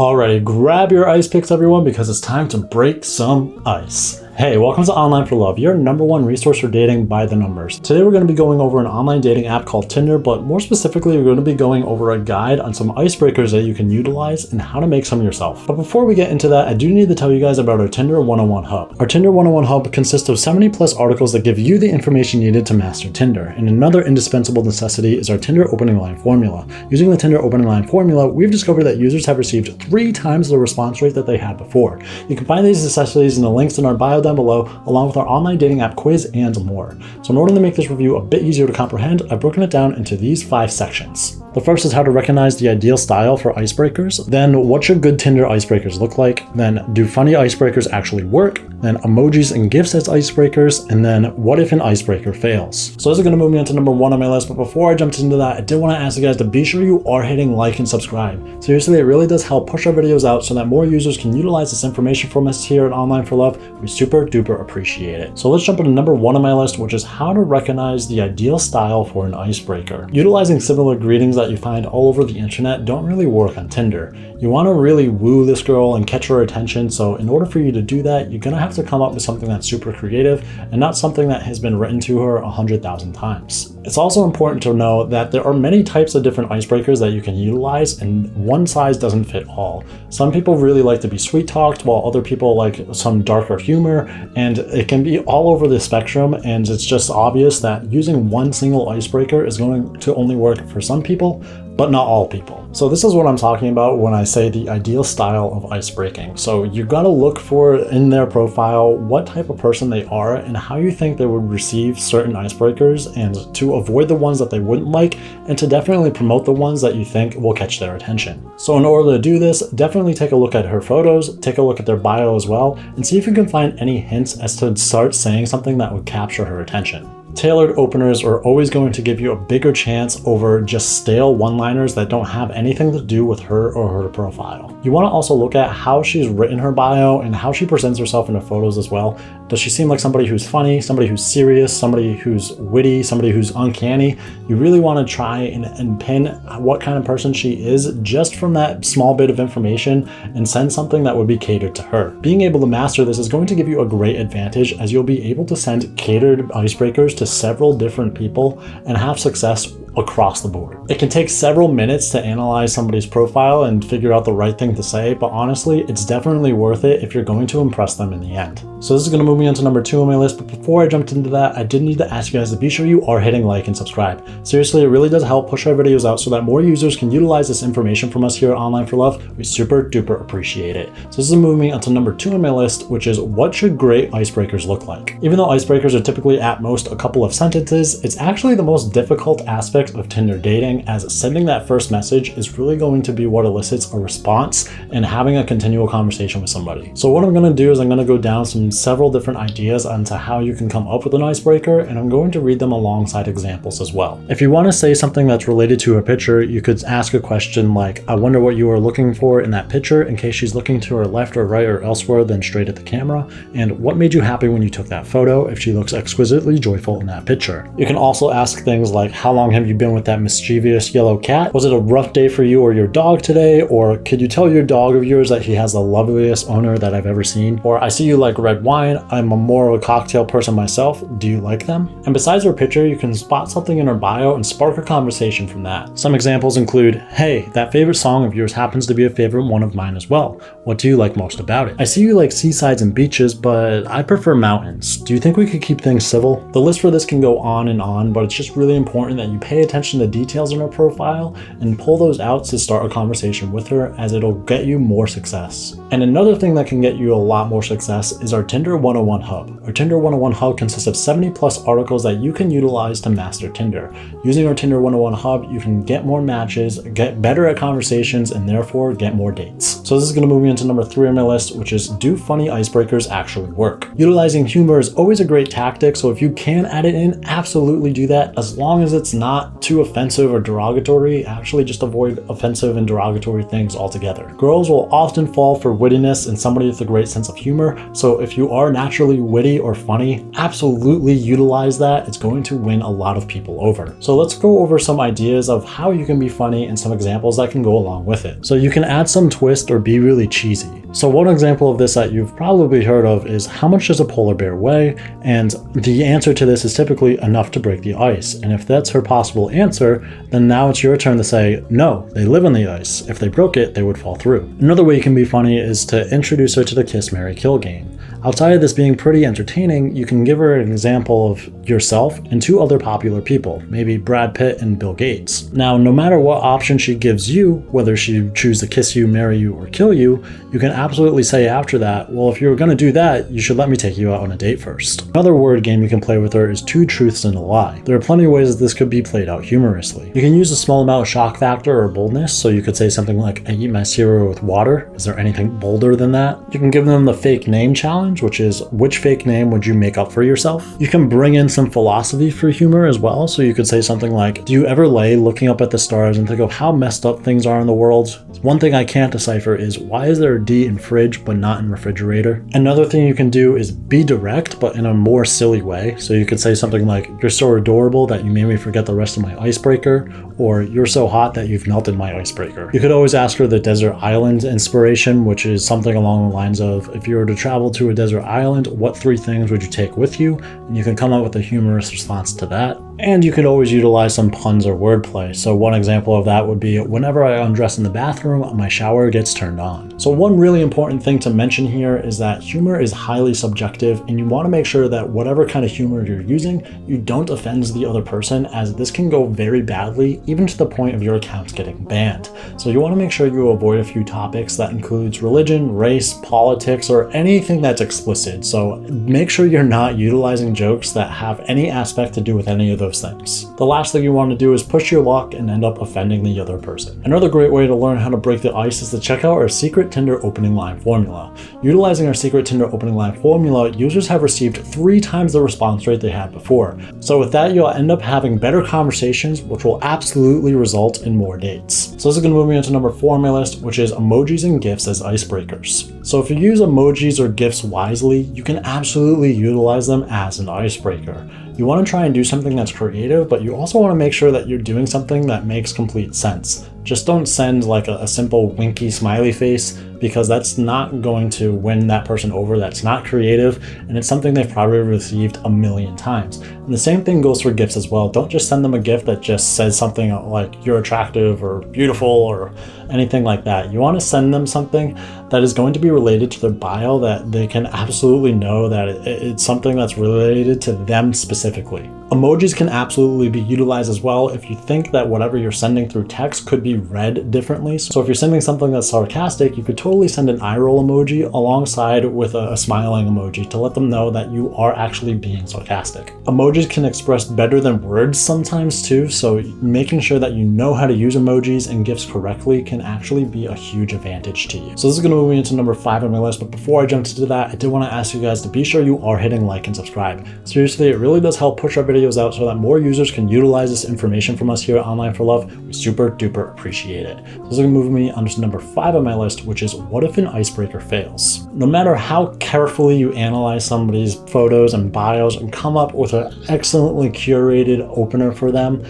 Alrighty, grab your ice picks everyone because it's time to break some ice. Hey, welcome to Online for Love, your #1 resource for dating by the numbers. Today we're going to be going over an online dating app called Tinder, but more specifically we're going to be going over a guide on some icebreakers that you can utilize and how to make some yourself. But before we get into that, I do need to tell you guys about our Tinder 101 Hub. Our Tinder 101 Hub consists of 70 plus articles that give you the information needed to master Tinder. And another indispensable necessity is our Tinder opening line formula. Using the Tinder opening line formula, we've discovered that users have received 3 times the response rate that they had before. You can find these necessities in the links in our bio down below, along with our online dating app quiz and more. So in order to make this review a bit easier to comprehend, I've broken it down into these 5 sections. The first is how to recognize the ideal style for icebreakers. Then what should good Tinder icebreakers look like? Then do funny icebreakers actually work? Then emojis and gifs as icebreakers, and then what if an icebreaker fails? So this is going to move me on to #1 on my list, but before I jumped into that, I did want to ask you guys to be sure you are hitting like and subscribe. Seriously, it really does help push our videos out so that more users can utilize this information from us here at Online for Love. We super duper appreciate it. So let's jump into #1 on my list, which is how to recognize the ideal style for an icebreaker. Utilizing similar greetings that you find all over the internet don't really work on Tinder. You want to really woo this girl and catch her attention, so in order for you to do that, you're going to have to come up with something that's super creative and not something that has been written to her 100,000 times. It's also important to know that there are many types of different icebreakers that you can utilize, and one size doesn't fit all. Some people really like to be sweet talked, while other people like some darker humor, and it can be all over the spectrum, and it's just obvious that using one single icebreaker is going to only work for some people, but not all people. So this is what I'm talking about when I say the ideal style of icebreaking. So you gotta look for in their profile what type of person they are and how you think they would receive certain icebreakers, and to avoid the ones that they wouldn't like, and to definitely promote the ones that you think will catch their attention. So in order to do this, definitely take a look at her photos, take a look at their bio as well, and see if you can find any hints as to start saying something that would capture her attention. Tailored openers are always going to give you a bigger chance over just stale one-liners that don't have anything to do with her or her profile. You want to also look at how she's written her bio and how she presents herself in the photos as well. Does she seem like somebody who's funny, somebody who's serious, somebody who's witty, somebody who's uncanny? You really want to try and pin what kind of person she is just from that small bit of information and send something that would be catered to her. Being able to master this is going to give you a great advantage, as you'll be able to send catered icebreakers to several different people and have success across the board. It can take several minutes to analyze somebody's profile and figure out the right thing to say, but honestly, it's definitely worth it if you're going to impress them in the end. So this is going to move me on to #2 on my list, but before I jumped into that, I did need to ask you guys to be sure you are hitting like and subscribe. Seriously, it really does help push our videos out so that more users can utilize this information from us here at Online for Love. We super duper appreciate it. So this is moving me on to #2 on my list, which is what should great icebreakers look like? Even though icebreakers are typically at most a couple of sentences, it's actually the most difficult aspect of Tinder dating, as sending that first message is really going to be what elicits a response and having a continual conversation with somebody. So what I'm going to do is I'm going to go down several different ideas onto how you can come up with an icebreaker, and I'm going to read them alongside examples as well. If you want to say something that's related to her picture, you could ask a question like, I wonder what you are looking for in that picture, in case she's looking to her left or right or elsewhere than straight at the camera, and what made you happy when you took that photo if she looks exquisitely joyful in that picture. You can also ask things like, how long have you been with that mischievous yellow cat? Was it a rough day for you or your dog today? Or could you tell your dog of yours that he has the loveliest owner that I've ever seen? Or I see you like red wine. I'm a more of a cocktail person myself. Do you like them? And besides her picture, you can spot something in her bio and spark a conversation from that. Some examples include, hey, that favorite song of yours happens to be a favorite one of mine as well. What do you like most about it? I see you like seasides and beaches, but I prefer mountains. Do you think we could keep things civil? The list for this can go on, but it's just really important that you pay attention to details in her profile and pull those out to start a conversation with her, as it'll get you more success. And another thing that can get you a lot more success is our Tinder 101 Hub. Our Tinder 101 Hub consists of 70 plus articles that you can utilize to master Tinder. Using our Tinder 101 Hub, you can get more matches, get better at conversations, and therefore get more dates. So this is going to move me into #3 on my list, which is, do funny icebreakers actually work? Utilizing humor is always a great tactic, so if you can add it in, absolutely do that, as long as it's not not too offensive or derogatory, actually just avoid offensive and derogatory things altogether. Girls will often fall for wittiness and somebody with a great sense of humor, so if you are naturally witty or funny, absolutely utilize that. It's going to win a lot of people over. So let's go over some ideas of how you can be funny and some examples that can go along with it. So you can add some twist or be really cheesy. So one example of this that you've probably heard of is how much does a polar bear weigh? And the answer to this is typically enough to break the ice. And if that's her possible answer, then now it's your turn to say, no, they live on the ice. If they broke it, they would fall through. Another way you can be funny is to introduce her to the kiss, marry, kill game. Outside of this being pretty entertaining, you can give her an example of yourself and two other popular people, maybe Brad Pitt and Bill Gates. Now, no matter what option she gives you, whether she chooses to kiss you, marry you, or kill you, you can absolutely say after that, well, if you're going to do that, you should let me take you out on a date first. Another word game you can play with her is two truths and a lie. There are plenty of ways that this could be played out humorously. You can use a small amount of shock factor or boldness, so you could say something like, I eat my cereal with water. Is there anything bolder than that? You can give them the fake name challenge, which is which fake name would you make up for yourself? You can bring in some philosophy for humor as well, so you could say something like, do you ever lay looking up at the stars and think of how messed up things are in the world? One thing I can't decipher is why is there a D in fridge but not in refrigerator? Another thing you can do is be direct but in a more silly way, so you could say something like, you're so adorable that you made me forget the rest of my icebreaker, or you're so hot that you've melted my icebreaker. You could always ask her the desert island inspiration, which is something along the lines of, if you were to travel to a desert island, what 3 things would you take with you? And you can come up with a humorous response to that. And you could always utilize some puns or wordplay. So one example of that would be, whenever I undress in the bathroom, my shower gets turned on. So one really important thing to mention here is that humor is highly subjective, and you want to make sure that whatever kind of humor you're using, you don't offend the other person, as this can go very badly, even to the point of your account getting banned. So you want to make sure you avoid a few topics that includes religion, race, politics, or anything that's explicit. So make sure you're not utilizing jokes that have any aspect to do with any of those things. The last thing you want to do is push your luck and end up offending the other person. Another great way to learn how to break the ice is to check out our secret Tinder opening line formula. Utilizing our secret Tinder opening line formula, users have received 3 times the response rate they had before. So with that, you'll end up having better conversations, which will absolutely result in more dates. So this is going to move me into number 4 on my list, which is emojis and gifs as icebreakers. So if you use emojis or gifs wisely, you can absolutely utilize them as an icebreaker. You want to try and do something that's creative, but you also want to make sure that you're doing something that makes complete sense. Just don't send like a simple winky smiley face, because that's not going to win that person over. That's not creative, and it's something they've probably received a million times. And the same thing goes for gifts as well. Don't just send them a gift that just says something like you're attractive or beautiful or anything like that. You want to send them something that is going to be related to their bio, that they can absolutely know that it's something that's related to them specifically. Emojis can absolutely be utilized as well if you think that whatever you're sending through text could be read differently. So if you're sending something that's sarcastic, you could totally send an eye roll emoji alongside with a smiling emoji to let them know that you are actually being sarcastic. Emojis can express better than words sometimes too, so making sure that you know how to use emojis and gifs correctly can actually be a huge advantage to you. So this is going to move me into number 5 on my list, but before I jump into that, I did want to ask you guys to be sure you are hitting like and subscribe. Seriously, it really does help push our videos out so that more users can utilize this information from us here at Online for Love. We super duper appreciate it. So this is going to move me on to number 5 on my list, which is, what if an icebreaker fails? No matter how carefully you analyze somebody's photos and bios and come up with an excellently curated opener for them,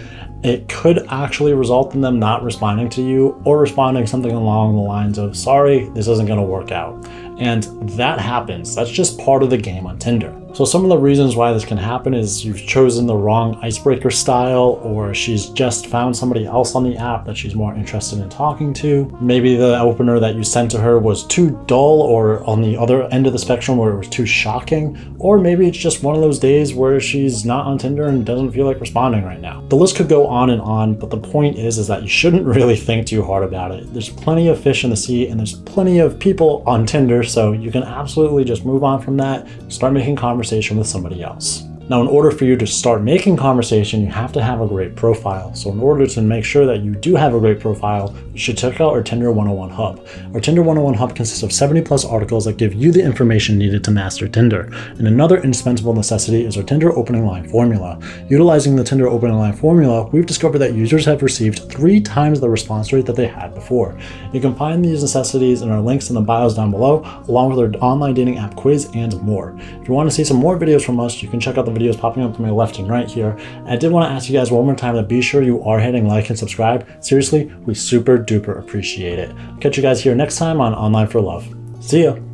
it could actually result in them not responding to you, or responding something along the lines of, sorry, this isn't going to work out. And that happens. That's just part of the game on Tinder. So some of the reasons why this can happen is you've chosen the wrong icebreaker style, or she's just found somebody else on the app that she's more interested in talking to. Maybe the opener that you sent to her was too dull, or on the other end of the spectrum where it was too shocking, or maybe it's just one of those days where she's not on Tinder and doesn't feel like responding right now. The list could go on and on, but the point is that you shouldn't really think too hard about it. There's plenty of fish in the sea, and there's plenty of people on Tinder, so you can absolutely just move on from that, start making conversation with somebody else. Now, in order for you to start making conversation, you have to have a great profile. So in order to make sure that you do have a great profile, you should check out our Tinder 101 Hub. Our Tinder 101 Hub consists of 70 plus articles that give you the information needed to master Tinder. And another indispensable necessity is our Tinder opening line formula. Utilizing the Tinder opening line formula, we've discovered that users have received 3 times the response rate that they had before. You can find these necessities in our links in the bios down below, along with our online dating app quiz and more. If you want to see some more videos from us, you can check out the videos popping up to my left and right here. And I did want to ask you guys one more time to be sure you are hitting like and subscribe. Seriously, we super duper appreciate it. Catch you guys here next time on Online for Love. See ya.